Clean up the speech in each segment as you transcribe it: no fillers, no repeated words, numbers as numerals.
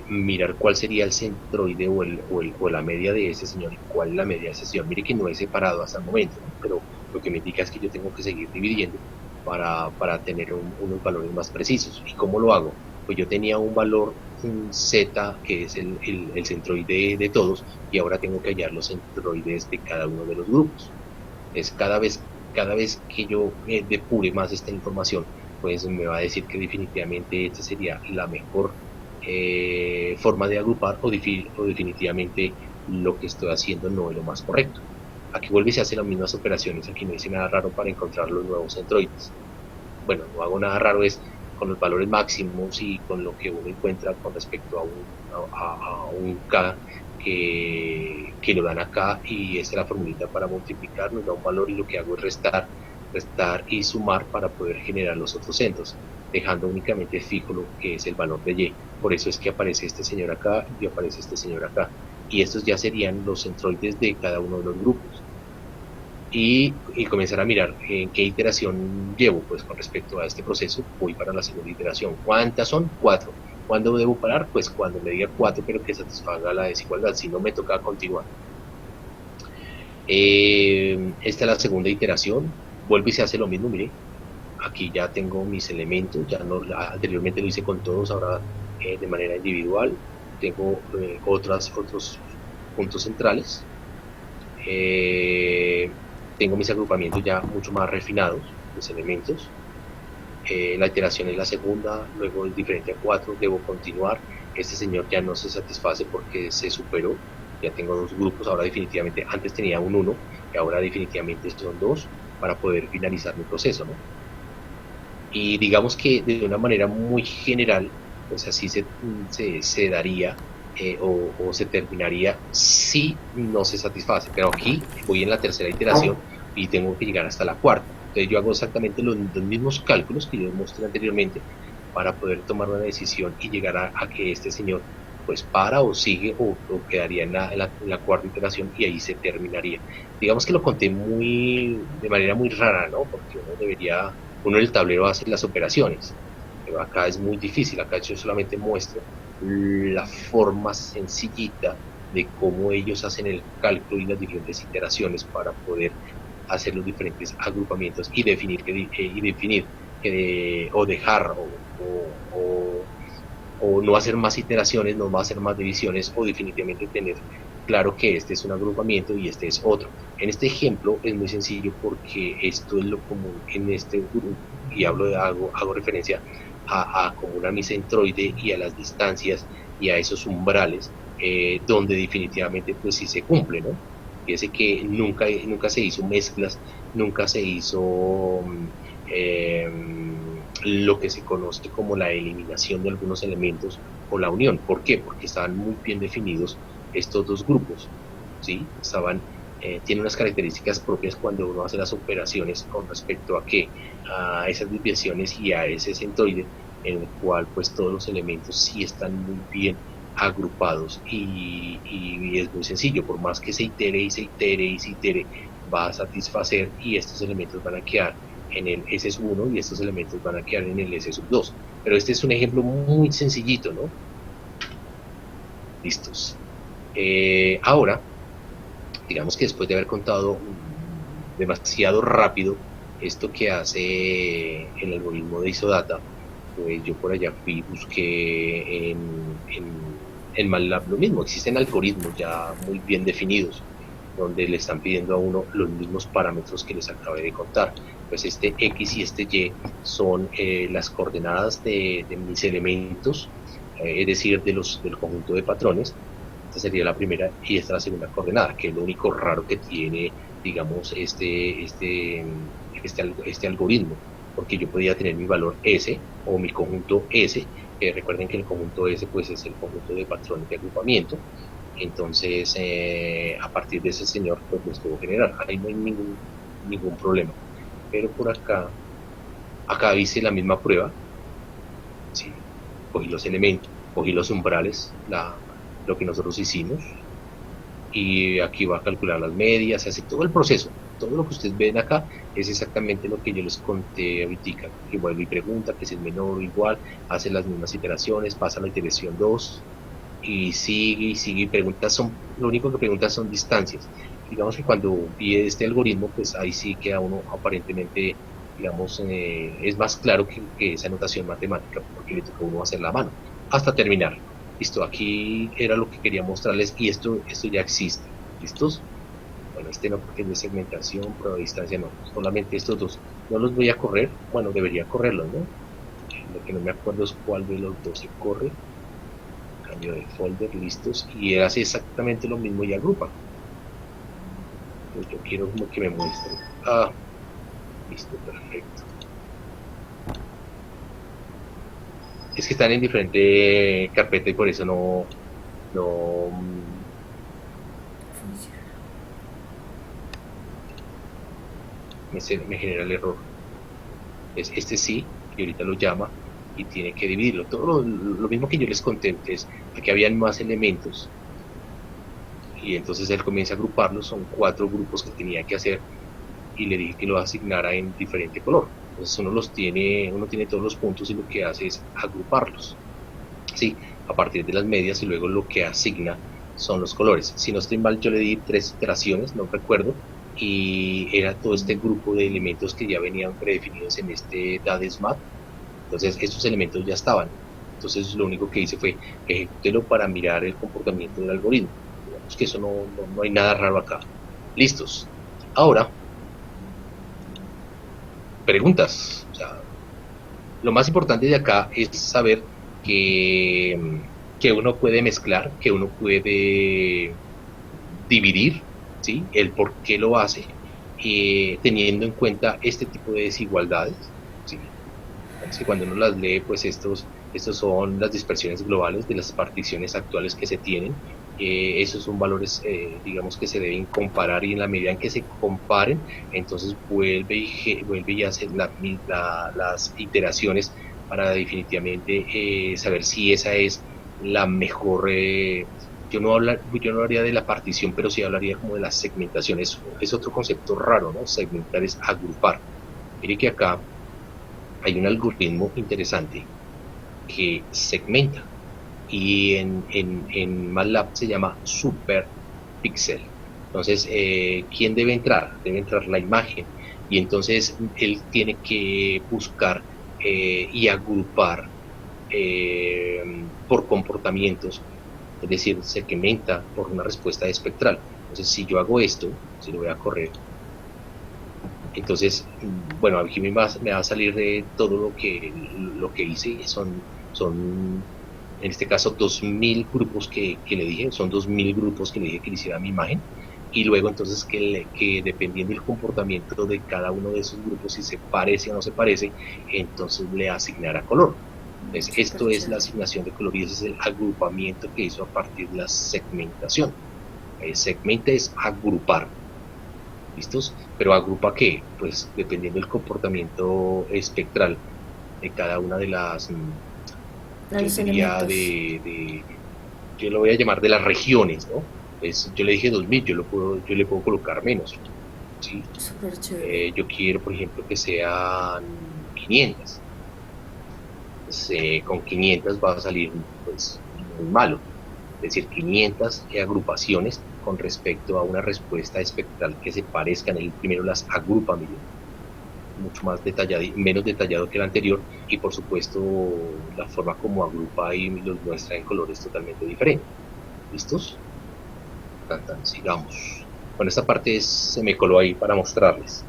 mirar cuál sería el centroide o la media de ese señor y cuál es la media de ese señor. Mire que no he separado hasta el momento, ¿no? Pero lo que me indica es que yo tengo que seguir dividiendo para tener unos valores más precisos. ¿Y cómo lo hago? Pues yo tenía un valor Z, que es el centroide de todos, y ahora tengo que hallar los centroides de cada uno de los grupos. Es cada vez que yo depure más esta información, pues me va a decir que definitivamente esta sería la mejor forma de agrupar o definitivamente lo que estoy haciendo no es lo más correcto. Aquí vuelve y se hacen las mismas operaciones, aquí no hice nada raro para encontrar los nuevos centroides. Bueno, no hago nada raro, es con los valores máximos y con lo que uno encuentra con respecto a un K que lo dan acá, y esta es la formulita para multiplicar, nos da un valor y lo que hago es restar y sumar para poder generar los otros centros, dejando únicamente fijo lo que es el valor de Y. Por eso es que aparece este señor acá y aparece este señor acá. Y estos ya serían los centroides de cada uno de los grupos. Y comenzar a mirar en qué iteración llevo, pues con respecto a este proceso, voy para la segunda iteración. ¿Cuántas son? 4. ¿Cuándo debo parar? Pues cuando me diga 4, pero que satisfaga la desigualdad, si no me toca continuar. Esta es la segunda iteración, vuelve y se hace lo mismo, mire, aquí ya tengo mis elementos, ya no, anteriormente lo hice con todos, ahora de manera individual, tengo otros puntos centrales, eh, tengo mis agrupamientos ya mucho más refinados, mis elementos. La iteración es la segunda, luego es diferente a 4, debo continuar. Este señor ya no se satisface porque se superó, ya tengo dos grupos, ahora definitivamente, antes tenía un 1, y ahora definitivamente son 2 para poder finalizar mi proceso, ¿no? Y digamos que de una manera muy general, pues así se daría o se terminaría si no se satisface. Pero aquí voy en la tercera iteración y tengo que llegar hasta la cuarta. Entonces yo hago exactamente los mismos cálculos que yo mostré anteriormente para poder tomar una decisión y llegar a que este señor pues para o sigue o quedaría en la cuarta iteración y ahí se terminaría. Digamos que lo conté de manera muy rara, ¿no? Porque uno en el tablero hace las operaciones, pero acá es muy difícil, acá yo solamente muestro la forma sencillita de cómo ellos hacen el cálculo y las diferentes iteraciones para poder hacer los diferentes agrupamientos y definir o dejar o no hacer más iteraciones, no va a hacer más divisiones o definitivamente tener claro que este es un agrupamiento y este es otro. En este ejemplo es muy sencillo porque esto es lo común en este grupo y hago referencia a común a mi centroide y a las distancias y a esos umbrales donde definitivamente pues sí se cumple, ¿no? Fíjese que nunca se hizo mezclas, nunca se hizo eh, lo que se conoce como la eliminación de algunos elementos o la unión. ¿Por qué? Porque estaban muy bien definidos estos dos grupos, ¿sí? Tiene unas características propias cuando uno hace las operaciones con respecto a qué, a esas desviaciones y a ese centroide, en el cual pues todos los elementos sí están muy bien agrupados y es muy sencillo, por más que se itere y se itere y se itere, va a satisfacer y estos elementos van a quedar en el S1 y estos elementos van a quedar en el S2. Pero este es un ejemplo muy sencillito, ¿no? Listos. Ahora, digamos que después de haber contado demasiado rápido esto que hace el algoritmo de Isodata, pues yo por allá fui, busqué en MATLAB lo mismo. Existen algoritmos ya muy bien definidos donde le están pidiendo a uno los mismos parámetros que les acabé de contar. Pues este X y este Y son las coordenadas de mis elementos, es decir, del conjunto de patrones. Esta sería la primera y esta la segunda coordenada, que es lo único raro que tiene, digamos, este algoritmo, porque yo podía tener mi valor S o mi conjunto S. Recuerden que el conjunto S pues es el conjunto de patrones de agrupamiento. Entonces, a partir de ese señor, pues los puedo generar. Ahí no hay ningún problema. Pero por acá hice la misma prueba, ¿sí? Cogí los elementos, cogí los umbrales, lo que nosotros hicimos, y aquí va a calcular las medias, se hace todo el proceso. todo lo que ustedes ven acá es exactamente lo que yo les conté ahorita, que vuelve y pregunta, que si es menor o igual, hace las mismas iteraciones, pasa a la iteración 2 y sigue, y preguntas son, lo único que pregunta son distancias. Digamos que cuando pide este algoritmo, pues ahí sí queda uno aparentemente, digamos, es más claro que esa anotación matemática, porque le toca a uno hacer la mano, hasta terminar. Listo, aquí era lo que quería mostrarles y esto ya existe. ¿Listos? Bueno, este no porque es de segmentación, prueba de distancia, no, solamente estos dos. No los voy a correr, bueno, debería correrlos, ¿no? Lo que no me acuerdo es cuál de los dos se corre. Cambio de folder, listos, y hace exactamente lo mismo y agrupa. Pues yo quiero como que me muestre. Ah, listo, perfecto. Es que están en diferente carpeta y por eso no me genera el error. Es este sí, y ahorita lo llama y tiene que dividirlo. Todo lo mismo que yo les conté, es que habían más elementos y entonces él comienza a agruparlos, son 4 grupos que tenía que hacer y le dije que lo asignara en diferente color. Entonces uno tiene todos los puntos y lo que hace es agruparlos, ¿sí? A partir de las medias y luego lo que asigna son los colores. Si no estoy mal, yo le di 3 iteraciones, no recuerdo, y era todo este grupo de elementos que ya venían predefinidos en este DADESMAP. Entonces, estos elementos ya estaban. Entonces, lo único que hice fue ejecútelo para mirar el comportamiento del algoritmo. Digamos que eso no hay nada raro acá. Listos. Ahora, preguntas. O sea, lo más importante de acá es saber que uno puede mezclar, que uno puede dividir, ¿sí? El por qué lo hace, teniendo en cuenta este tipo de desigualdades, ¿sí? Entonces, cuando uno las lee, pues estos son las dispersiones globales de las particiones actuales que se tienen. Esos son valores, digamos, que se deben comparar y en la medida en que se comparen, entonces vuelve y hace las iteraciones para definitivamente saber si esa es la mejor. Yo no hablaría de la partición, pero sí hablaría como de la segmentación. Es otro concepto raro, ¿no? Segmentar es agrupar. Mire que acá hay un algoritmo interesante que segmenta y en MATLAB se llama SuperPixel. Entonces, ¿quién debe entrar? Debe entrar la imagen y entonces él tiene que buscar y agrupar por comportamientos, es decir, segmenta por una respuesta espectral. Entonces, si yo hago esto, si lo voy a correr, entonces, bueno, aquí me va a salir de todo lo que hice, son en este caso 2000 grupos que le dije, son 2000 grupos que le dije que le hiciera mi imagen, y luego entonces que dependiendo del comportamiento de cada uno de esos grupos, si se parece o no se parece, entonces le asignará color. Entonces, Súper esto es la chévere. asignación de color y ese es el agrupamiento que hizo a partir de la segmentación. Segmenta es agrupar. ¿Listos? Pero agrupa qué? Pues dependiendo del comportamiento espectral de cada una de A yo los diría elementos. yo lo voy a llamar de las regiones, ¿no? Pues yo le dije 2000, yo le puedo colocar menos, ¿sí? Súper chévere. Yo quiero, por ejemplo, que sean 500. Pues, con 500 va a salir, pues, muy malo. Es decir, 500 agrupaciones con respecto a una respuesta espectral que se parezcan. Él primero las agrupa, mucho más detallado y menos detallado que el anterior y por supuesto la forma como agrupa y los muestra en colores totalmente diferente. ¿Listos? Sigamos. Bueno, esta parte se me coló ahí para mostrarles.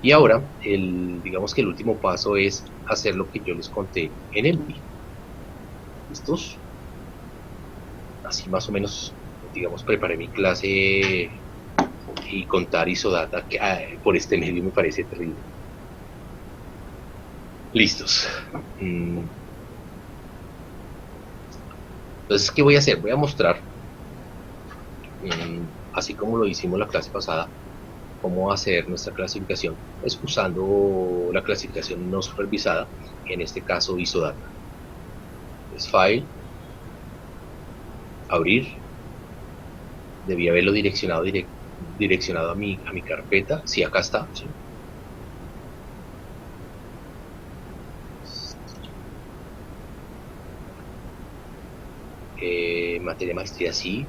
Y ahora, digamos que el último paso es hacer lo que yo les conté en Envy. ¿Listos? Así más o menos, digamos, preparé mi clase y contar Isodata, que por este medio me parece terrible. Listos. Entonces, ¿qué voy a hacer? Voy a mostrar, así como lo hicimos la clase pasada, cómo hacer nuestra clasificación, pues usando la clasificación no supervisada, en este caso Isodata. Es File, abrir, debí haberlo direccionado direccionado a mi carpeta. Sí, acá está. ¿Sí? Materia maestría, sí.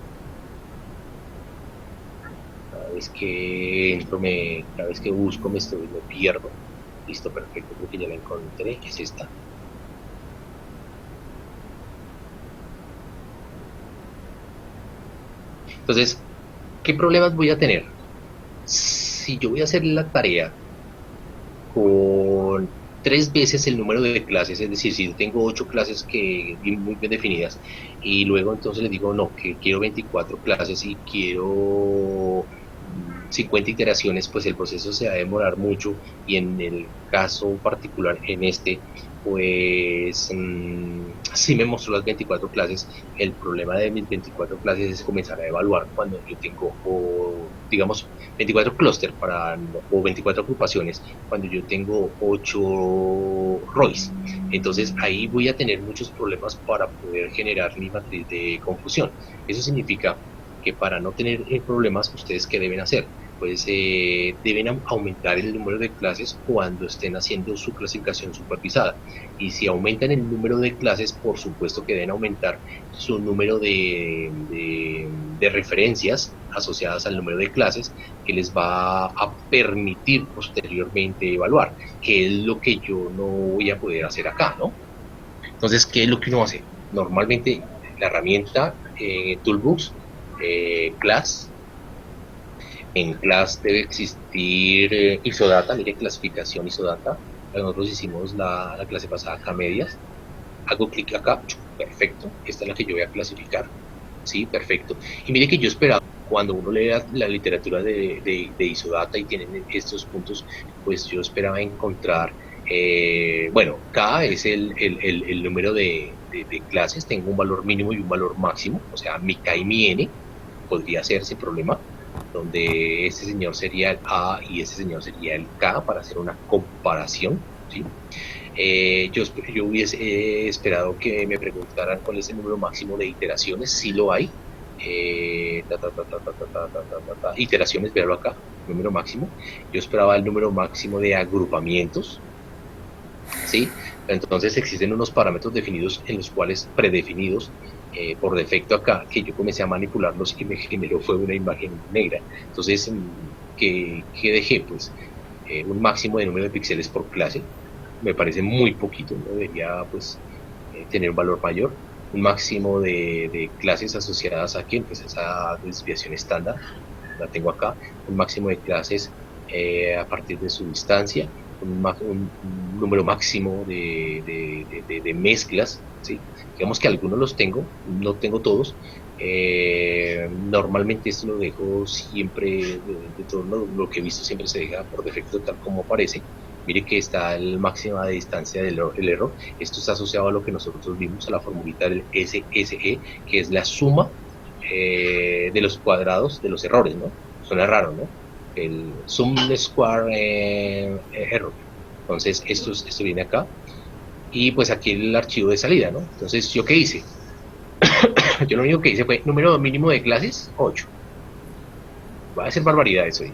Cada vez que entro, cada vez que busco, me pierdo. Listo, perfecto, creo que ya la encontré. Es esta. Entonces, ¿qué problemas voy a tener? Si yo voy a hacer la tarea con 3 veces el número de clases, es decir, si tengo 8 clases que muy bien definidas y luego entonces les digo, no, que quiero 24 clases y quiero 50 iteraciones, pues el proceso se va a demorar mucho y en el caso particular, en este, pues sí me mostró las 24 clases. El problema de mis 24 clases es comenzar a evaluar cuando yo tengo, digamos, 24 clúster o 24 agrupaciones cuando yo tengo 8 ROIs. Entonces ahí voy a tener muchos problemas para poder generar mi matriz de confusión. Eso significa que para no tener problemas, ¿ustedes qué deben hacer? Pues deben aumentar el número de clases cuando estén haciendo su clasificación supervisada. Y si aumentan el número de clases, por supuesto que deben aumentar su número de referencias asociadas al número de clases que les va a permitir posteriormente evaluar, que es lo que yo no voy a poder hacer acá, ¿no? Entonces, ¿qué es lo que uno hace? Normalmente la herramienta Toolbox, Class, en Class debe existir Isodata, mire, clasificación Isodata. Nosotros hicimos la clase pasada acá medias. Hago clic acá, perfecto, esta es la que yo voy a clasificar. Sí, perfecto. Y mire que yo esperaba, cuando uno lee la literatura de Isodata y tienen estos puntos, pues yo esperaba encontrar, bueno, K es el número de clases, tengo un valor mínimo y un valor máximo, o sea, mi K y mi N podría ser sin problema, donde este señor sería el A y este señor sería el K para hacer una comparación, ¿sí? Yo hubiese esperado que me preguntaran cuál es el número máximo de iteraciones, si lo hay. Iteraciones, verlo acá, número máximo. Yo esperaba el número máximo de agrupamientos, ¿sí? Entonces existen unos parámetros definidos en los cuales, predefinidos, por defecto acá, que yo comencé a manipularlos y me generó fue una imagen negra. Entonces, ¿qué dejé? Pues un máximo de número de píxeles por clase, me parece muy poquito, no debería pues tener un valor mayor. Un máximo de clases asociadas a quién, pues esa desviación estándar, la tengo acá. Un máximo de clases a partir de su distancia, un número máximo de mezclas, ¿sí? Digamos que algunos los tengo, no tengo todos. Normalmente esto lo dejo siempre, de todo lo que he visto siempre se deja por defecto tal como aparece. Mire que está el máxima de distancia del error. Esto está asociado a lo que nosotros vimos, a la formulita del SSE, que es la suma de los cuadrados de los errores, ¿no? Suena raro, ¿no? El sum square error. Entonces, esto viene acá. Y pues aquí el archivo de salida, ¿no? Entonces, ¿yo qué hice? Yo lo único que hice fue número mínimo de clases, 8. Va a ser barbaridad eso, 8.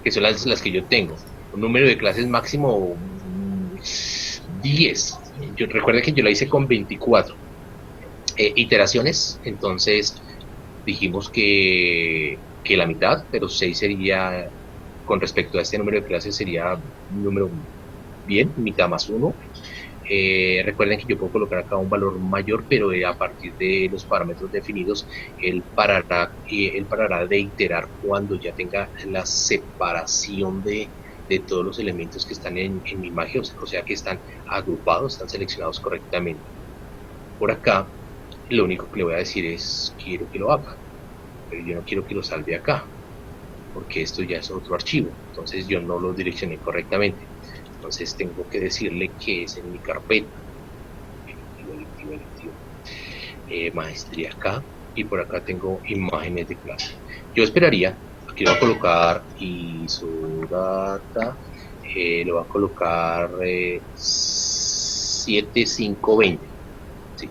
Que son las que yo tengo. Un número de clases máximo 10. Yo recuerdo que yo la hice con 24 iteraciones, entonces dijimos que la mitad, pero 6 sería, con respecto a este número de clases, sería un número bien, mitad más 1. Recuerden que yo puedo colocar acá un valor mayor, pero a partir de los parámetros definidos, él parará de iterar cuando ya tenga la separación de todos los elementos que están en mi imagen, o sea que están agrupados, están seleccionados correctamente. Por acá, lo único que le voy a decir es, quiero que lo haga, pero yo no quiero que lo salve acá, porque esto ya es otro archivo, entonces yo no lo direccioné correctamente. Entonces tengo que decirle que es en mi carpeta. Maestría acá, y por acá tengo imágenes de clase. Yo esperaría, aquí lo voy a colocar Isodata, lo voy a colocar 7520. Sí,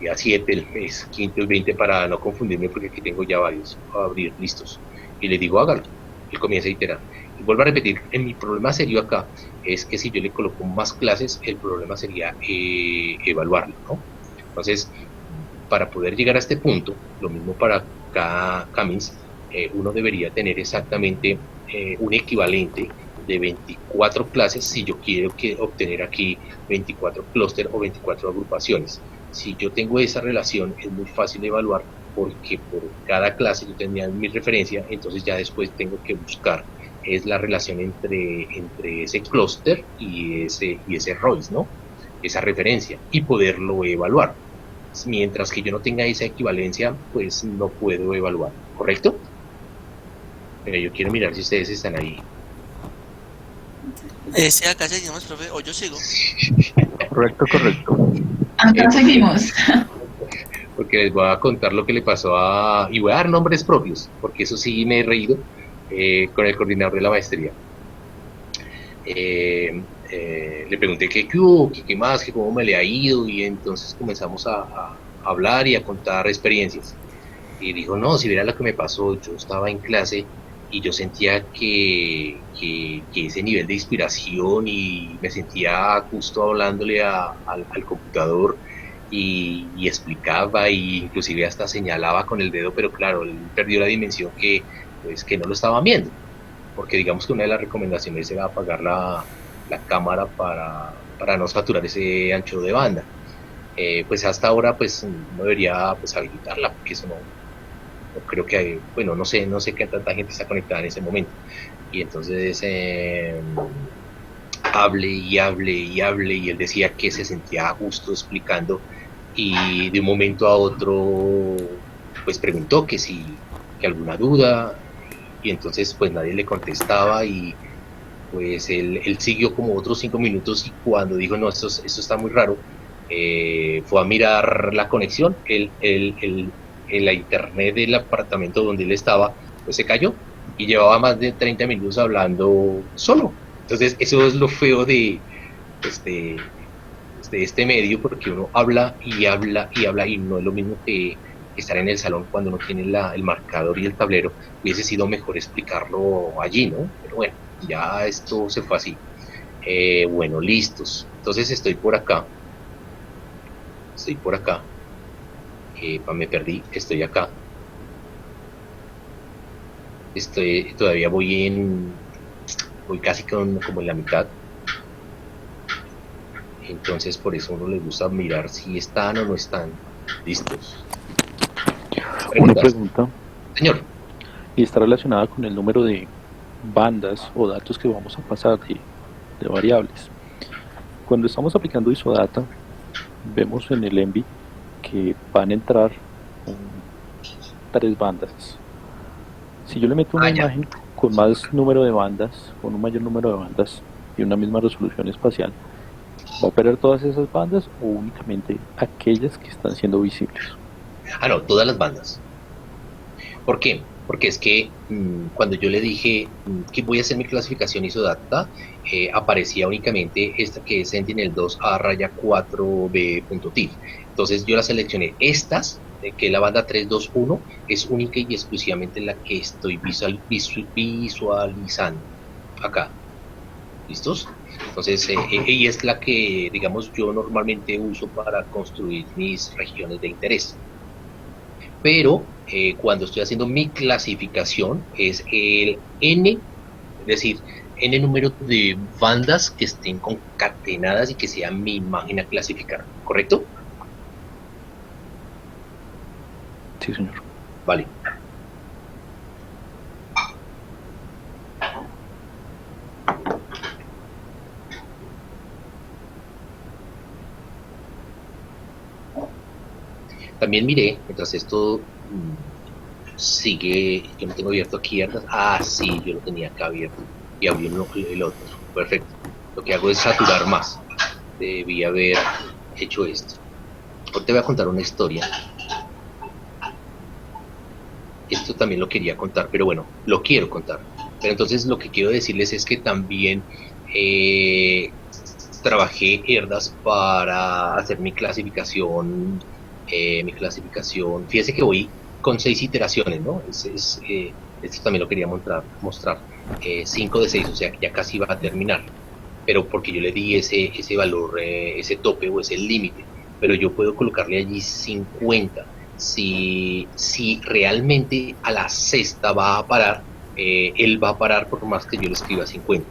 ya 7 el mes, quinto y 20 para no confundirme, porque aquí tengo ya varios a abrir listos. y le digo hágalo. Él comienza a iterar. Y vuelvo a repetir, en mi problema serio acá es que si yo le coloco más clases, el problema sería evaluarlo, ¿no? Entonces, para poder llegar a este punto, lo mismo para cada Cummins, uno debería tener exactamente un equivalente de 24 clases si yo quiero obtener aquí 24 clúster o 24 agrupaciones. Si yo tengo esa relación, es muy fácil de evaluar porque por cada clase yo tenía mi referencia, entonces ya después tengo que buscar es la relación entre ese clúster y ese ROIS, ¿no? Esa referencia y poderlo evaluar. Mientras que yo no tenga esa equivalencia, pues no puedo evaluar, ¿correcto? Pero yo quiero mirar si ustedes están ahí. Sí, acá seguimos, profe, o yo sigo. Correcto, correcto. Acá seguimos. Porque les voy a contar lo que le pasó y voy a dar nombres propios, porque eso sí me he reído con el coordinador de la maestría. Le pregunté qué hubo, qué más, que cómo me le ha ido, y entonces comenzamos a hablar y a contar experiencias. Y dijo, no, si viera lo que me pasó, yo estaba en clase y yo sentía que ese nivel de inspiración y me sentía justo hablándole al computador y explicaba e inclusive hasta señalaba con el dedo, pero claro, él perdió la dimensión pues, que no lo estaban viendo, porque digamos que una de las recomendaciones era apagar la cámara para no saturar ese ancho de banda. Pues hasta ahora pues no debería pues habilitarla, porque eso no creo que hay, bueno, no sé qué tanta gente está conectada en ese momento. Y entonces hable y hable y hable, y él decía que se sentía a gusto explicando, y de un momento a otro pues preguntó que alguna duda, y entonces pues nadie le contestaba, y pues él siguió como otros 5 minutos, y cuando dijo no, esto está muy raro, fue a mirar la conexión, la internet del apartamento donde él estaba, pues se cayó, y llevaba más de 30 minutos hablando solo. Entonces eso es lo feo de este medio, porque uno habla y habla y habla, y no es lo mismo que estar en el salón cuando uno tiene el marcador y el tablero. Hubiese sido mejor explicarlo allí, ¿no? Pero bueno, ya esto se fue así. Bueno, listos. Entonces estoy por acá. Me perdí, estoy acá. Todavía voy casi como en la mitad. Entonces por eso a uno le gusta mirar si están o no están listos. Una pregunta. Señor. Y está relacionada con el número de bandas o datos que vamos a pasar de variables. Cuando estamos aplicando isodata, vemos en el ENVI que van a entrar 3 bandas. Si yo le meto una imagen con más número de bandas, con un mayor número de bandas y una misma resolución espacial, ¿va a perder todas esas bandas o únicamente aquellas que están siendo visibles? No, todas las bandas. ¿Por qué? Porque es que cuando yo le dije que voy a hacer mi clasificación isodata, aparecía únicamente esta que es Sentinel-2A-4B.tif. Entonces yo la seleccioné. Estas, que es la banda 321, es única y exclusivamente la que estoy visualizando acá. ¿Listos? Entonces, y es la que, digamos, yo normalmente uso para construir mis regiones de interés. Pero cuando estoy haciendo mi clasificación es el N, es decir, N número de bandas que estén concatenadas y que sea mi imagen a clasificar, ¿correcto? Sí, señor. Vale. También miré, mientras esto sigue, yo no tengo abierto aquí, sí, yo lo tenía acá abierto, y abrí el otro, perfecto. Lo que hago es saturar más, debí haber hecho esto. Hoy te voy a contar una historia. Esto también lo quería contar, pero bueno, lo quiero contar. Pero entonces lo que quiero decirles es que también trabajé herdas para hacer mi clasificación, fíjese que voy con 6 iteraciones, ¿no? esto también lo quería mostrar 5 de 6, o sea que ya casi va a terminar, pero porque yo le di ese valor, ese tope o ese límite, pero yo puedo colocarle allí 50. Si realmente a la sexta va a parar, él va a parar por más que yo le escriba 50.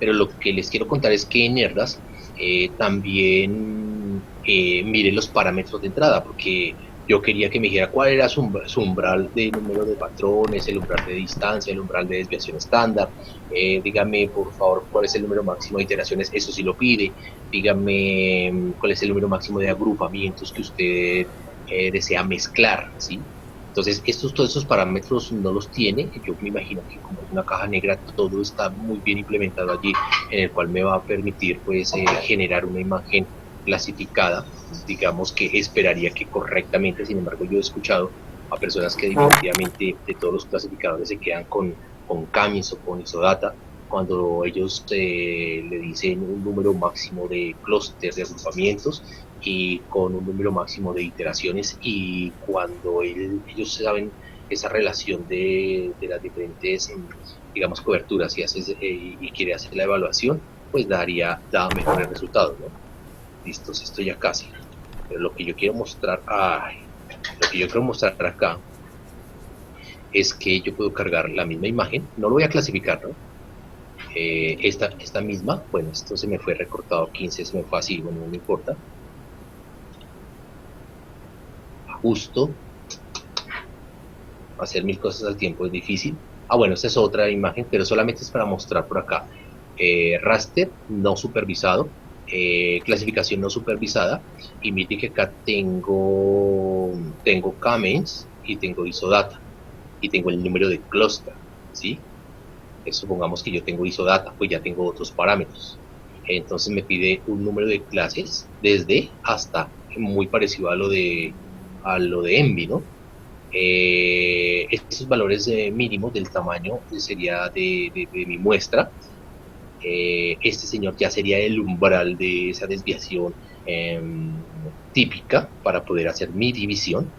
Pero lo que les quiero contar es que en Erdas también mire los parámetros de entrada, porque yo quería que me dijera cuál era su umbral de número de patrones, el umbral de distancia, el umbral de desviación estándar. Dígame, por favor, cuál es el número máximo de iteraciones, eso sí lo pide. Dígame cuál es el número máximo de agrupamientos que usted desea mezclar, ¿sí? Entonces, todos estos parámetros no los tiene. Yo me imagino que como es una caja negra, todo está muy bien implementado allí, en el cual me va a permitir pues generar una imagen clasificada, digamos que esperaría que correctamente. Sin embargo, yo he escuchado a personas que definitivamente de todos los clasificadores se quedan con Camis o con Isodata, cuando ellos le dicen un número máximo de clústeres de agrupamientos y con un número máximo de iteraciones, y cuando ellos saben esa relación de las diferentes, digamos, coberturas y quiere hacer la evaluación, pues da mejores resultados, ¿no? Listos, esto ya casi. Pero lo que yo quiero mostrar, acá es que yo puedo cargar la misma imagen, no lo voy a clasificar, ¿no? Esta misma, bueno, esto se me fue recortado 15, se me fue así, bueno, no me importa. Ajusto. Hacer 1000 cosas al tiempo es difícil. Bueno, esta es otra imagen, pero solamente es para mostrar por acá. Raster no supervisado, clasificación no supervisada, y mire que acá tengo Kmens y tengo Isodata y tengo el número de clúster, ¿sí? Supongamos que yo tengo Isodata, pues ya tengo otros parámetros. Entonces me pide un número de clases desde hasta, muy parecido a lo de Envy, ¿no? Estos valores mínimos del tamaño sería de mi muestra. Este señor ya sería el umbral de esa desviación típica para poder hacer mi división.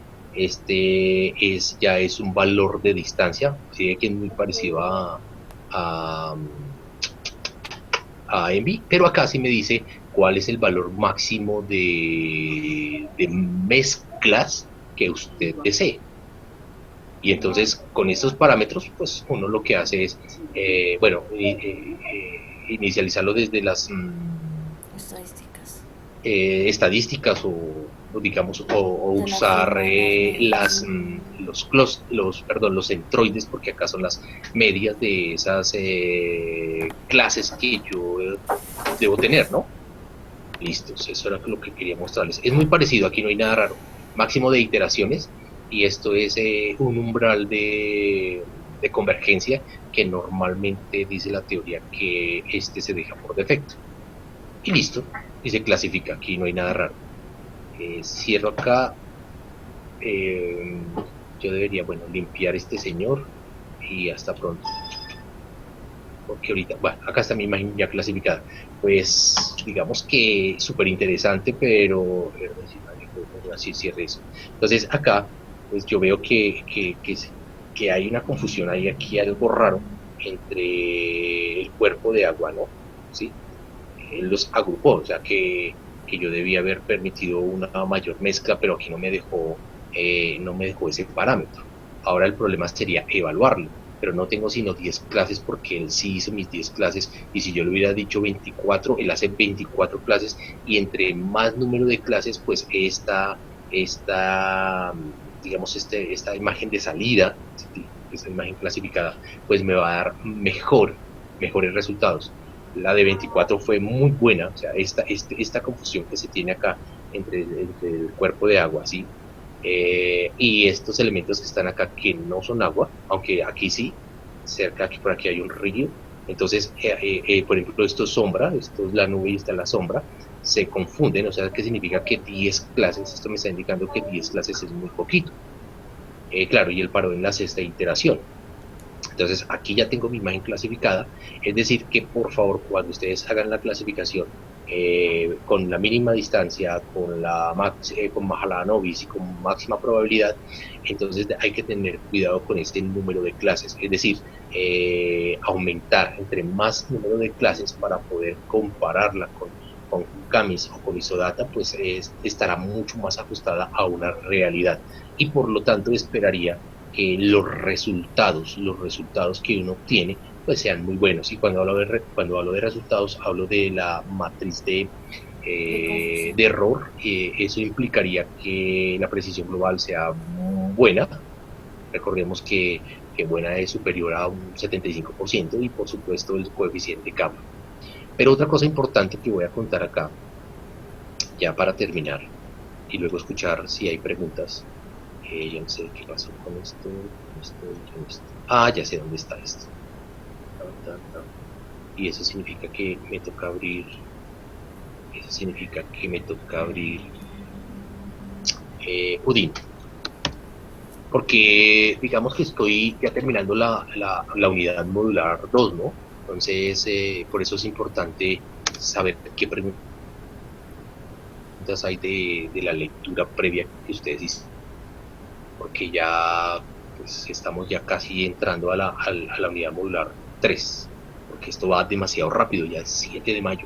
Ya es un valor de distancia, ¿sí? Que es muy parecido a Envy, pero acá sí me dice cuál es el valor máximo de mezclas que usted desee. Y entonces con estos parámetros, pues uno lo que hace es, inicializarlo desde las estadísticas o digamos, o usar los centroides, porque acá son las medias de esas clases que yo debo tener, ¿no? Listos, eso era lo que quería mostrarles. Es muy parecido, aquí no hay nada raro. Máximo de iteraciones, y esto es un umbral de convergencia que normalmente dice la teoría que se deja por defecto. Y listo, y se clasifica, aquí no hay nada raro. Cierro acá. Yo debería, limpiar este señor y hasta pronto. Porque ahorita, acá está mi imagen ya clasificada. Pues digamos que súper interesante, pero así cierre eso. Entonces acá, pues yo veo que hay una confusión, hay aquí algo raro entre el cuerpo de agua, ¿no? ¿Sí? Él los agrupó, o sea que yo debía haber permitido una mayor mezcla, pero aquí no me dejó ese parámetro. Ahora el problema sería evaluarlo, pero no tengo sino 10 clases porque él sí hizo mis 10 clases, y si yo le hubiera dicho 24, él hace 24 clases, y entre más número de clases, pues esta imagen de salida, esta imagen clasificada, pues me va a dar mejores resultados. La de 24 fue muy buena, o sea, esta confusión que se tiene acá entre el cuerpo de agua, ¿sí? Y estos elementos que están acá que no son agua, aunque aquí sí, por aquí hay un río. Entonces, por ejemplo, esto es sombra, esto es la nube y está la sombra, se confunden, o sea, que significa que 10 clases, esto me está indicando que 10 clases es muy poquito. Claro, y él paró en la sexta iteración. Entonces aquí ya tengo mi imagen clasificada, es decir que por favor cuando ustedes hagan la clasificación con la mínima distancia, con Mahalanobis y con máxima probabilidad, entonces hay que tener cuidado con este número de clases, es decir, aumentar entre más número de clases para poder compararla con Camis o con Isodata, pues estará mucho más ajustada a una realidad y por lo tanto esperaría que los resultados que uno obtiene pues sean muy buenos. Y cuando hablo de resultados, hablo de la matriz de error. Eso implicaría que la precisión global sea buena. Recordemos que buena es superior a un 75% y por supuesto el coeficiente gamma. Pero otra cosa importante que voy a contar acá, ya para terminar, y luego escuchar si hay preguntas. Ya no sé qué pasó con esto, con esto, con esto. Ah, ya sé dónde está esto. Y eso significa que me toca abrir, eso significa que me toca abrir Houdin. Porque digamos que estoy ya terminando la unidad modular 2, ¿no? Entonces, por eso es importante saber qué preguntas hay de la lectura previa que ustedes hicieron. Porque ya pues, estamos ya casi entrando a la unidad modular 3. Porque esto va demasiado rápido, ya es 7 de mayo.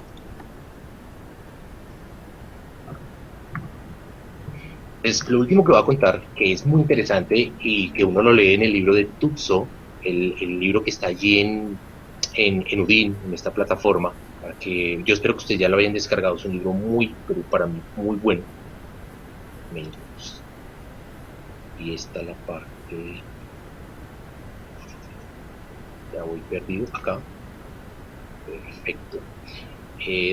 Es lo último que voy a contar, que es muy interesante y que uno lo lee en el libro de Tutso, el libro que está allí en Udin, en esta plataforma, para que yo espero que ustedes ya lo hayan descargado. Es un libro muy, pero para mí muy bueno. Y está la parte, ya voy perdido acá. Perfecto.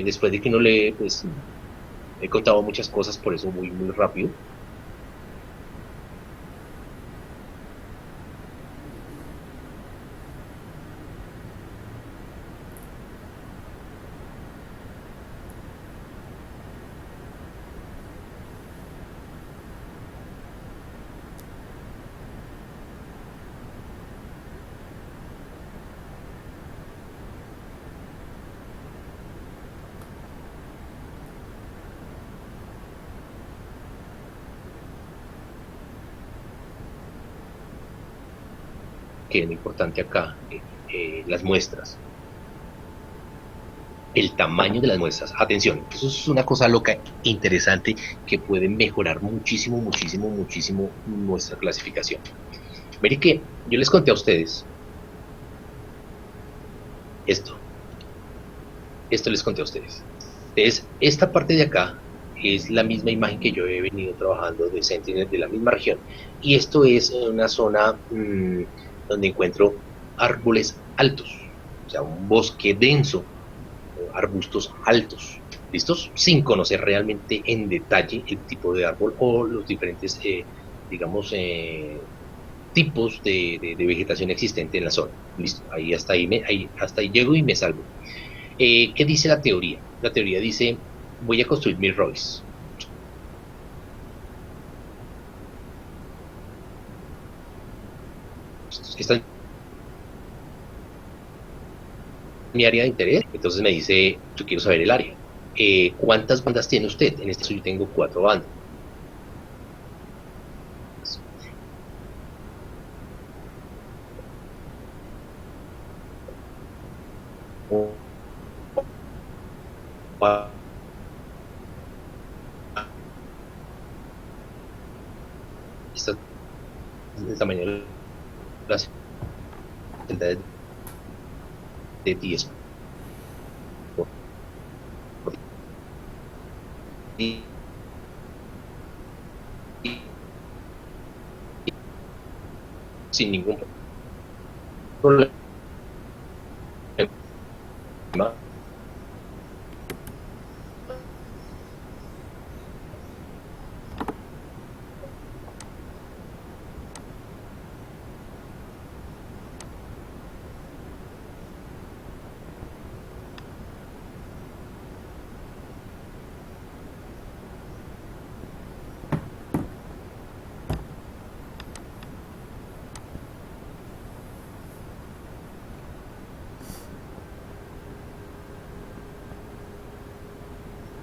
Después de que uno lee, pues he contado muchas cosas, por eso voy muy rápido. Que es muy importante acá, las muestras. El tamaño de las muestras. Atención, eso es una cosa loca, interesante, que puede mejorar muchísimo, muchísimo, muchísimo nuestra clasificación. Miren que yo les conté a ustedes esto. Esto les conté a ustedes. Entonces, esta parte de acá es la misma imagen que yo he venido trabajando de Sentinel de la misma región. Y esto es una zona donde encuentro árboles altos, o sea, un bosque denso, arbustos altos, ¿listos? Sin conocer realmente en detalle el tipo de árbol o los diferentes, digamos, tipos de vegetación existente en la zona. Listo, ahí hasta ahí llego y me salvo. ¿Qué dice la teoría? La teoría dice, voy a construir mi Royce. Esta es mi área de interés. Entonces me dice, yo quiero saber el área. ¿Cuántas bandas tiene usted? En este caso yo tengo 4 bandas. Esta es el tamaño de la celda de 10 y sin ningún problema.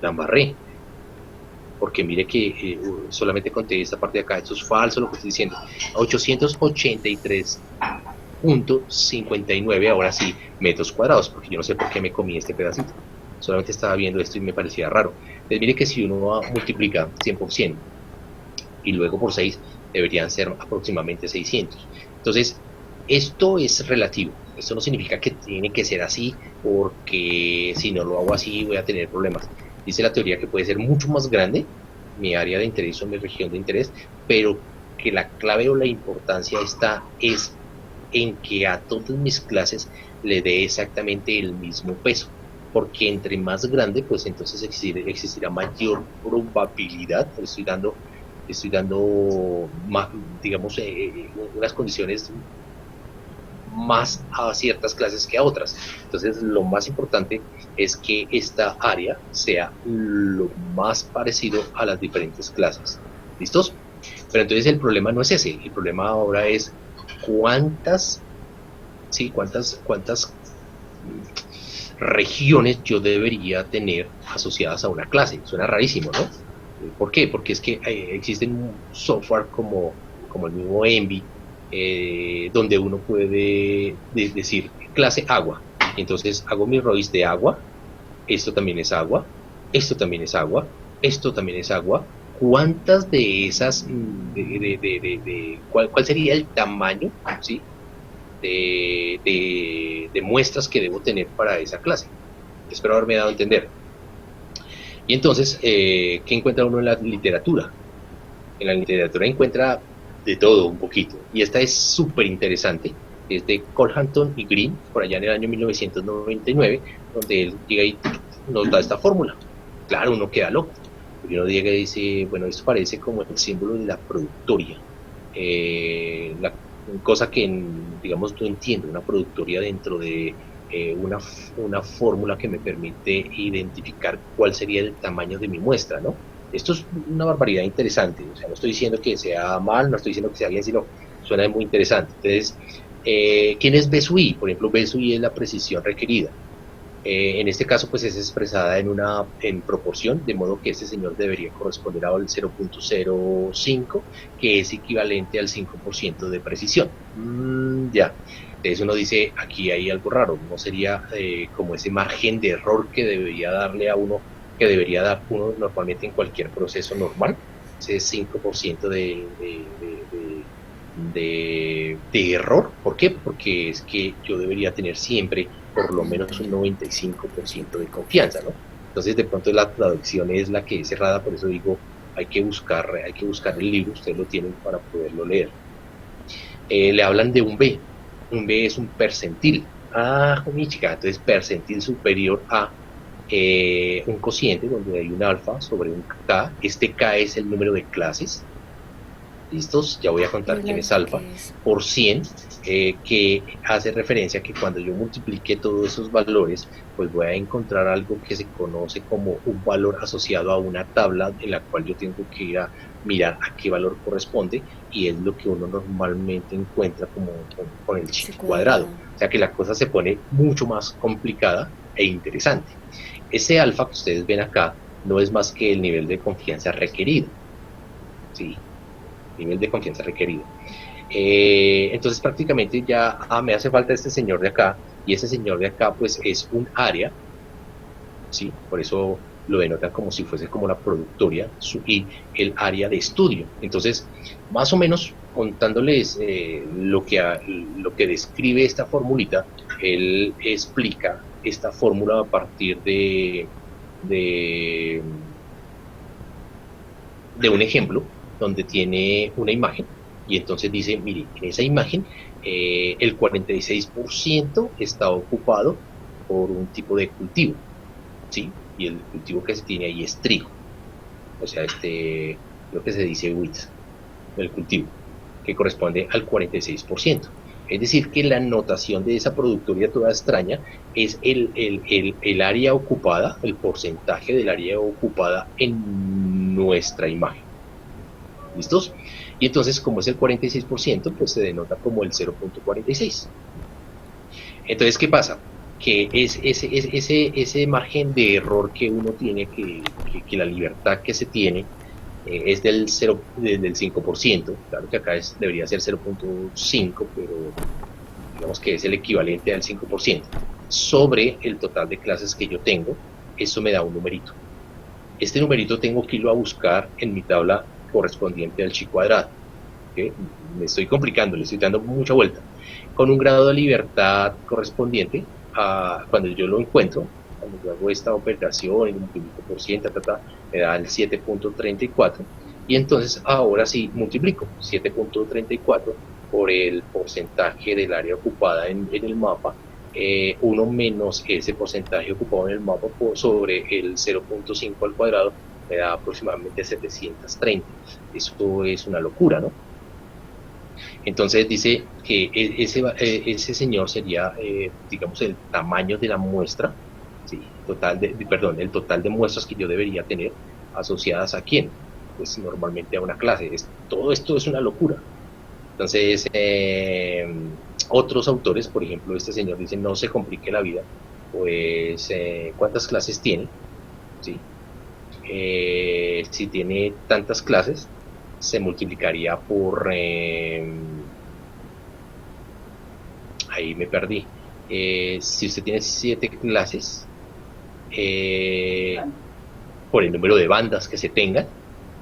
la embarré, porque mire que solamente conté esta parte de acá, esto es falso lo que estoy diciendo, 883.59, ahora sí, metros cuadrados, porque yo no sé por qué me comí este pedacito, solamente estaba viendo esto y me parecía raro. Entonces mire que si uno multiplica 100% y luego por 6, deberían ser aproximadamente 600. Entonces, esto es relativo. Esto no significa que tiene que ser así, porque si no lo hago así voy a tener problemas. Dice la teoría que puede ser mucho más grande mi área de interés o mi región de interés, pero que la clave o la importancia es en que a todas mis clases le dé exactamente el mismo peso, porque entre más grande, pues entonces existirá mayor probabilidad. Estoy dando digamos, unas condiciones más a ciertas clases que a otras. Entonces, lo más importante es que esta área sea lo más parecido a las diferentes clases. ¿Listos? Pero entonces el problema no es ese. El problema ahora es cuántas regiones yo debería tener asociadas a una clase. Suena rarísimo, ¿no? ¿Por qué? Porque es que existen un software como el mismo Envy, donde uno puede decir clase agua. Entonces hago mi ROIs de agua, esto también es agua, esto también es agua, esto también es agua. ¿Cuántas de esas, cuál sería el tamaño, ¿sí?, de muestras que debo tener para esa clase? Espero haberme dado a entender. Y entonces, ¿qué encuentra uno en la literatura? En la literatura encuentra de todo un poquito, y esta es súper interesante. Es de Colhampton y Green, por allá en el año 1999, donde él llega y nos da esta fórmula. Claro, uno queda loco, porque uno llega y dice, bueno, esto parece como el símbolo de la productoria, la cosa que, digamos, no entiendo, una productoria dentro de una fórmula que me permite identificar cuál sería el tamaño de mi muestra, ¿no? Esto es una barbaridad interesante. O sea, no estoy diciendo que sea mal, no estoy diciendo que sea bien, sino suena muy interesante. Entonces, ¿quién es BSUI? Por ejemplo, BSUI es la precisión requerida. En este caso, pues es expresada en proporción, de modo que este señor debería corresponder al 0.05, que es equivalente al 5% de precisión. Ya. Entonces uno dice, aquí hay algo raro, no sería como ese margen de error que debería darle a uno, que debería dar uno normalmente en cualquier proceso normal, ese 5% de error. ¿Por qué? Porque es que yo debería tener siempre por lo menos un 95% de confianza, ¿no? Entonces de pronto la traducción es la que es errada, por eso digo, hay que buscar el libro, ustedes lo tienen para poderlo leer. Le hablan de un B. Un B es un percentil. Mi chica, entonces percentil superior a un cociente donde hay un alfa sobre un K. Este K es el número de clases. ¿Listos? Ya voy a contar quién es alfa. Por 100, que hace referencia a que cuando yo multiplique todos esos valores, pues voy a encontrar algo que se conoce como un valor asociado a una tabla en la cual yo tengo que ir a mirar a qué valor corresponde, y es lo que uno normalmente encuentra con el chip cuadrado. O sea que la cosa se pone mucho más complicada e interesante. Ese alfa que ustedes ven acá no es más que el nivel de confianza requerido. ¿Sí? Nivel de confianza requerido. Entonces prácticamente ya me hace falta este señor de acá, y ese señor de acá pues es un área, ¿sí? Por eso lo denotan como si fuese como la productoria y el área de estudio. Entonces, más o menos contándoles lo que describe esta formulita, él explica esta fórmula a partir de un ejemplo donde tiene una imagen, y entonces dice, mire, en esa imagen el 46% está ocupado por un tipo de cultivo, ¿sí? Y el cultivo que se tiene ahí es trigo, o sea, lo que se dice wheat, el cultivo, que corresponde al 46%. Es decir, que la notación de esa productoria toda extraña es el área ocupada, el porcentaje del área ocupada en nuestra imagen. ¿Listos? Y entonces, como es el 46%, pues se denota como el 0.46. Entonces, ¿qué pasa? Que es ese margen de error que uno tiene, que que la libertad que se tiene es del 5%, claro que acá debería ser 0.5, pero digamos que es el equivalente al 5%, sobre el total de clases que yo tengo. Eso me da un numerito. Este numerito tengo que irlo a buscar en mi tabla correspondiente al chi cuadrado. ¿Okay? Me estoy complicando, le estoy dando mucha vuelta. Con un grado de libertad correspondiente a cuando yo lo encuentro, cuando yo hago esta operación y multiplico por 100, me da el 7.34, y entonces ahora sí multiplico 7.34 por el porcentaje del área ocupada en el mapa, 1 menos ese porcentaje ocupado en el mapa sobre el 0.5 al cuadrado, me da aproximadamente 730. Esto es una locura, ¿no? Entonces dice que ese señor sería, digamos, el tamaño de la muestra, ¿sí? El total de muestras que yo debería tener asociadas a quién, pues normalmente a una clase. Todo esto es una locura. Entonces, otros autores, por ejemplo, este señor dice, no se complique la vida, pues, ¿cuántas clases tiene? ¿Sí? Si tiene tantas clases, se multiplicaría por... ahí me perdí. Si usted tiene 7 clases, por el número de bandas que se tengan,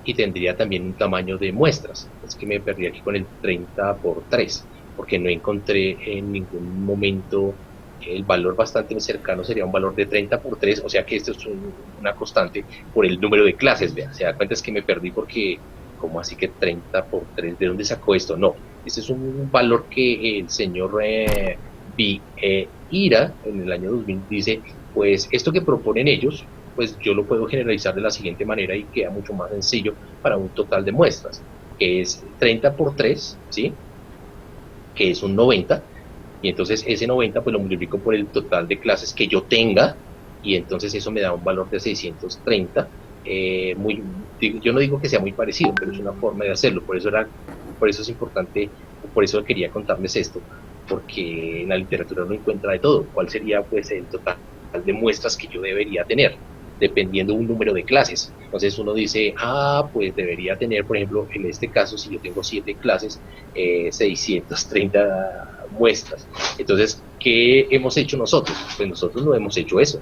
y tendría también un tamaño de muestras. Es que me perdí aquí con el 30 por 3, porque no encontré en ningún momento el valor bastante cercano, sería un valor de 30 por 3, o sea que esto es una constante por el número de clases. Vean, se da cuenta, es que me perdí porque, ¿cómo así que 30 por 3? ¿De dónde sacó esto? No, este es un valor que el señor Ira en el año 2000 dice, pues esto que proponen ellos, pues yo lo puedo generalizar de la siguiente manera y queda mucho más sencillo para un total de muestras, que es 30 por 3, ¿sí? Que es un 90, y entonces ese 90 pues lo multiplico por el total de clases que yo tenga, y entonces eso me da un valor de 630. Yo no digo que sea muy parecido, pero es una forma de hacerlo, por eso es importante, por eso quería contarles esto, porque en la literatura uno encuentra de todo. ¿Cuál sería pues el total de muestras que yo debería tener, dependiendo de un número de clases? Entonces uno dice, pues debería tener, por ejemplo, en este caso, si yo tengo 7 clases, 630 muestras. Entonces, ¿qué hemos hecho nosotros? Pues nosotros no hemos hecho eso.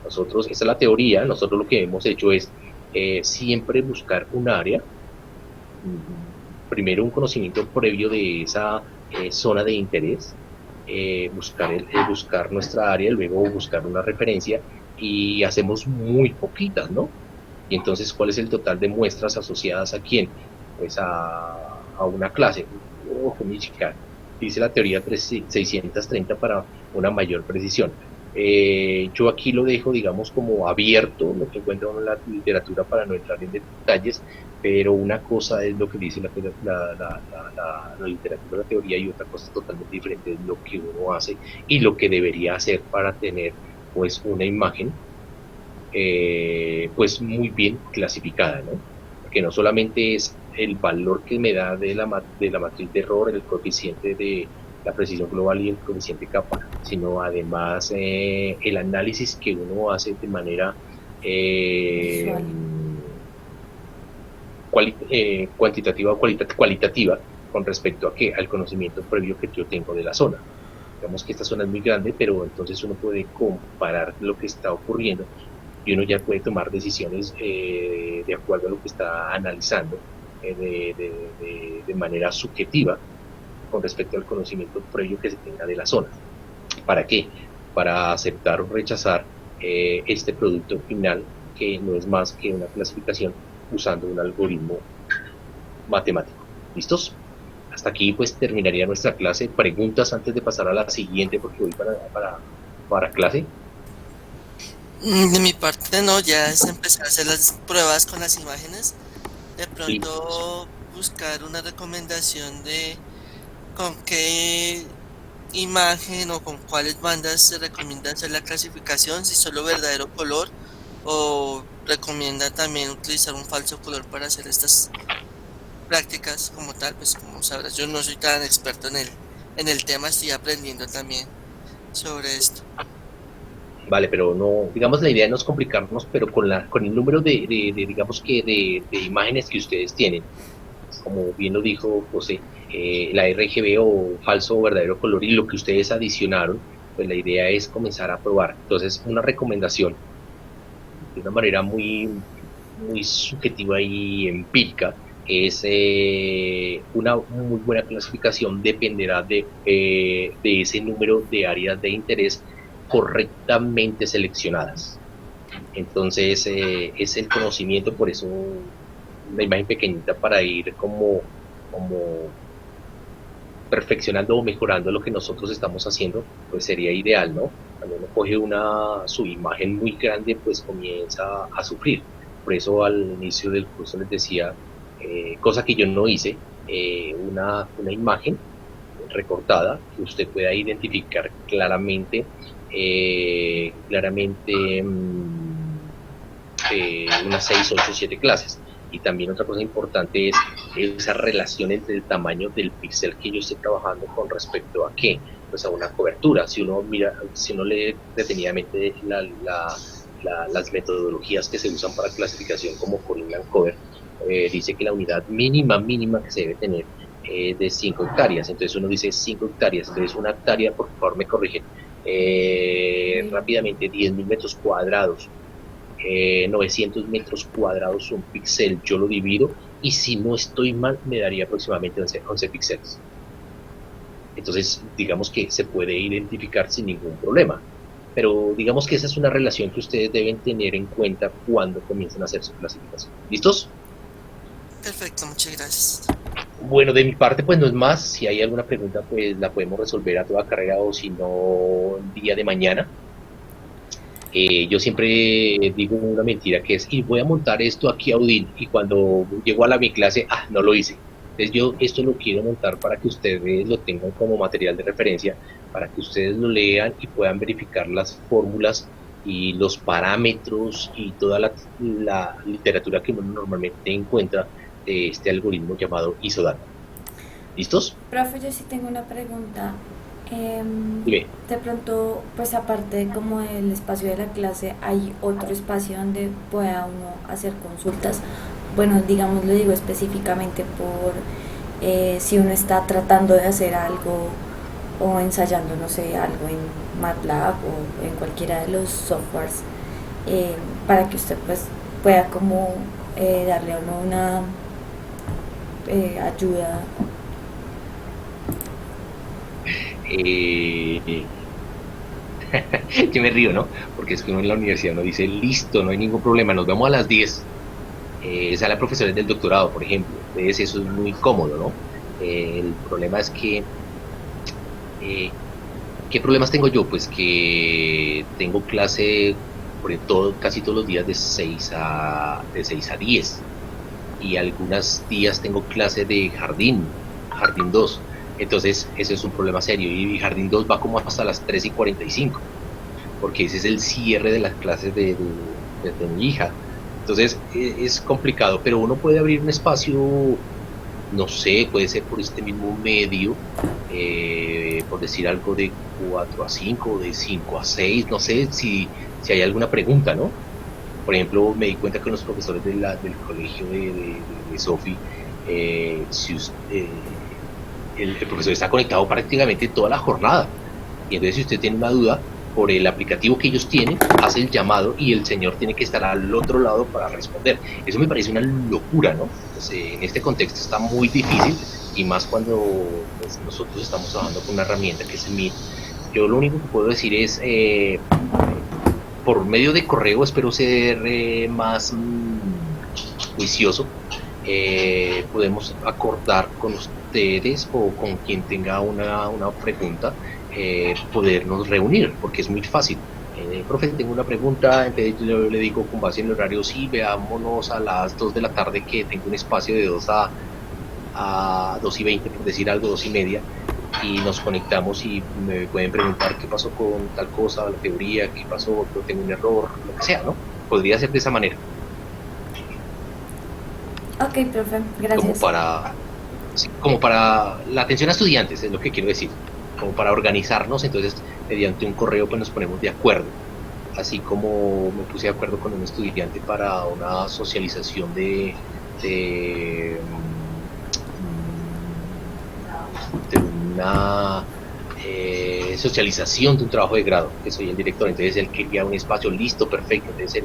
Nosotros, esa es la teoría, nosotros lo que hemos hecho es siempre buscar un área, primero un conocimiento previo de esa zona de interés, buscar nuestra área, luego buscar una referencia, y hacemos muy poquitas, ¿no? Y entonces, ¿cuál es el total de muestras asociadas a quién? Pues a una clase. Ojo, mi chica, dice la teoría 630 para una mayor precisión. Yo aquí lo dejo, digamos, como abierto, lo que encuentro en la literatura para no entrar en detalles, pero una cosa es lo que dice la literatura, la teoría, y otra cosa totalmente diferente es lo que uno hace y lo que debería hacer para tener pues una imagen pues muy bien clasificada, ¿no? Porque no solamente es el valor que me da de la matriz de error, el coeficiente de la precisión global y el coeficiente capa, sino además el análisis que uno hace de manera cuantitativa o cualitativa con respecto a al conocimiento previo que yo tengo de la zona. Digamos que esta zona es muy grande, pero entonces uno puede comparar lo que está ocurriendo y uno ya puede tomar decisiones de acuerdo a lo que está analizando de manera subjetiva con respecto al conocimiento previo que se tenga de la zona. ¿Para qué? Para aceptar o rechazar este producto final, que no es más que una clasificación usando un algoritmo matemático. ¿Listos? Hasta aquí pues terminaría nuestra clase. ¿Preguntas antes de pasar a la siguiente, porque voy para clase? De mi parte no, ya es empezar a hacer las pruebas con las imágenes. De pronto buscar una recomendación de con qué imagen o con cuáles bandas se recomienda hacer la clasificación, si solo verdadero color o recomienda también utilizar un falso color para hacer estas prácticas como tal. Pues como sabrás, yo no soy tan experto en el tema, estoy aprendiendo también sobre esto. Vale, pero no, digamos, la idea no es complicarnos, pero con el número digamos que de imágenes que ustedes tienen, como bien lo dijo José, la RGB o falso o verdadero color y lo que ustedes adicionaron, pues la idea es comenzar a probar. Entonces, una recomendación, de una manera muy subjetiva y empírica, es una muy buena clasificación dependerá de ese número de áreas de interés correctamente seleccionadas. Entonces, es el conocimiento, por eso una imagen pequeñita para ir como perfeccionando o mejorando lo que nosotros estamos haciendo, pues sería ideal, ¿no? Cuando uno coge su imagen muy grande, pues comienza a sufrir. Por eso al inicio del curso les decía, cosa que yo no hice, una imagen recortada que usted pueda identificar claramente, unas 6, 8, 7 clases. Y también otra cosa importante es esa relación entre el tamaño del píxel que yo esté trabajando con respecto a qué, pues a una cobertura. Si uno lee detenidamente las metodologías que se usan para clasificación como Corning and Cover, dice que la unidad mínima que se debe tener de 5 hectáreas. Entonces uno dice 5 hectáreas, entonces una hectárea, por favor me corrigen, rápidamente 10.000 metros cuadrados. 900 metros cuadrados un píxel, yo lo divido y si no estoy mal me daría aproximadamente 11 píxeles. Entonces digamos que se puede identificar sin ningún problema, pero digamos que esa es una relación que ustedes deben tener en cuenta cuando comiencen a hacer su clasificación. ¿Listos? Perfecto, muchas gracias. Bueno, de mi parte pues no es más. Si hay alguna pregunta pues la podemos resolver a toda carrera o si no el día de mañana. Yo siempre digo una mentira que es, y voy a montar esto aquí a Udin, y cuando llego a mi clase, no lo hice. Entonces yo esto lo quiero montar para que ustedes lo tengan como material de referencia, para que ustedes lo lean y puedan verificar las fórmulas y los parámetros y toda la literatura que uno normalmente encuentra de este algoritmo llamado Isodata. ¿Listos? Profe, yo sí tengo una pregunta. Dime. De pronto, pues aparte como el espacio de la clase, ¿hay otro espacio donde pueda uno hacer consultas? Bueno, digamos, lo digo específicamente por si uno está tratando de hacer algo o ensayando, no sé, algo en MATLAB o en cualquiera de los softwares, para que usted pues pueda como darle a uno una ayuda. Yo me río, ¿no? Porque es que uno en la universidad uno dice, listo, no hay ningún problema, nos vemos a las 10. Esa es la profesora del doctorado, por ejemplo. Entonces eso es muy cómodo, ¿no? El problema es que... ¿qué problemas tengo yo? Pues que tengo clase casi todos los días de 6 a 10. Y algunos días tengo clase de jardín 2. Entonces, ese es un problema serio. Y Jardín 2 va como hasta las 3:45, porque ese es el cierre de las clases de mi hija. Entonces, es complicado, pero uno puede abrir un espacio, no sé, puede ser por este mismo medio, por decir algo de 4 a 5, de 5 a 6, no sé si hay alguna pregunta, ¿no? Por ejemplo, me di cuenta que los profesores del colegio de Sofi, el profesor está conectado prácticamente toda la jornada. Y entonces si usted tiene una duda, por el aplicativo que ellos tienen, hace el llamado y el señor tiene que estar al otro lado para responder. Eso me parece una locura, ¿no? Pues, en este contexto está muy difícil, y más cuando pues, nosotros estamos trabajando con una herramienta que es el Meet. Yo lo único que puedo decir es, por medio de correo espero ser más juicioso. Podemos acordar con ustedes o con quien tenga una pregunta, podernos reunir, porque es muy fácil. Profe, tengo una pregunta, entonces yo le digo con base en el horario, sí, veámonos a las 2 de la tarde, que tengo un espacio de 2 a 2:20, por decir algo, 2:30, y nos conectamos y me pueden preguntar qué pasó con tal cosa, la teoría, qué pasó, yo tengo un error, lo que sea, ¿no? Podría ser de esa manera. Ok, profe, gracias. Como para la atención a estudiantes, es lo que quiero decir. Como para organizarnos, entonces mediante un correo pues nos ponemos de acuerdo. así como me puse de acuerdo con un estudiante para una socialización de, de una socialización de un trabajo de grado, que soy el director. Entonces él quería un espacio listo, perfecto. Entonces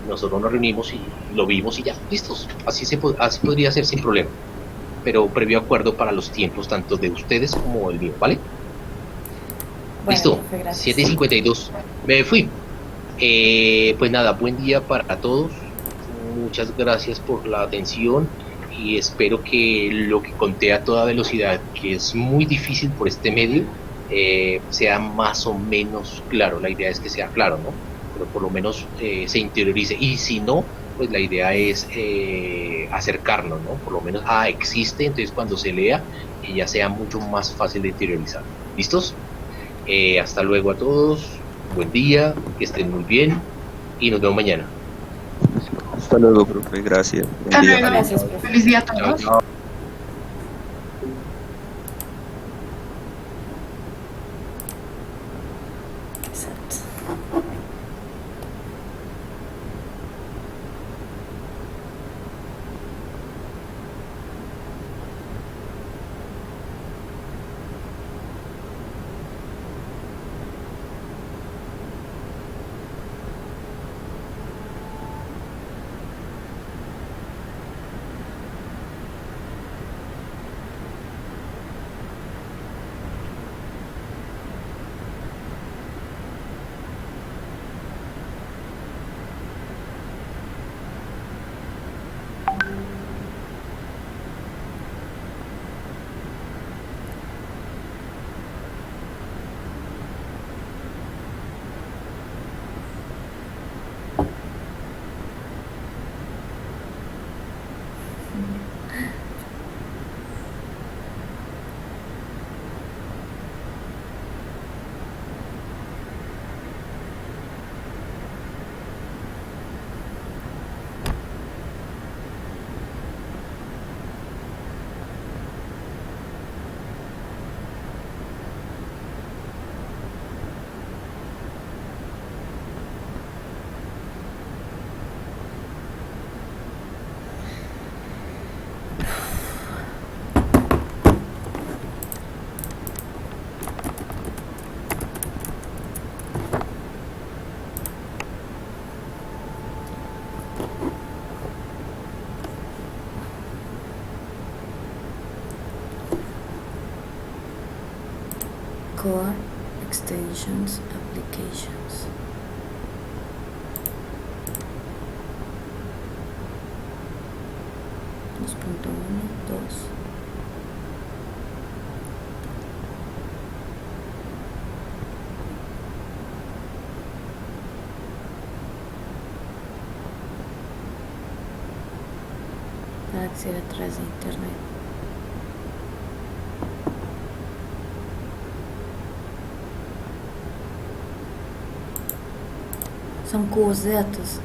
nosotros nos reunimos y lo vimos y ya, listos. Así podría ser sin problema, pero previo acuerdo para los tiempos tanto de ustedes como el mío, ¿vale? Bueno, Listo, profe, gracias. 7:52. Me fui. Pues nada, buen día para todos. Muchas gracias por la atención y espero que lo que conté a toda velocidad, que es muy difícil por este medio, sea más o menos claro. La idea es que sea claro, ¿no? Pero por lo menos se interiorice. Y si no, pues la idea es acercarnos, ¿no? Por lo menos, existe, entonces cuando se lea, que ya sea mucho más fácil de interiorizar. ¿Listos? Hasta luego a todos, buen día, que estén muy bien y nos vemos mañana. Hasta luego, profe. Gracias. Buen Hasta día. luego. Gracias, profe. Feliz día a Chao, todos. chao. Exacto. Core Extensions Applications. Dos punto uno, dos. Para acceder a través de internet. Son cubos de datos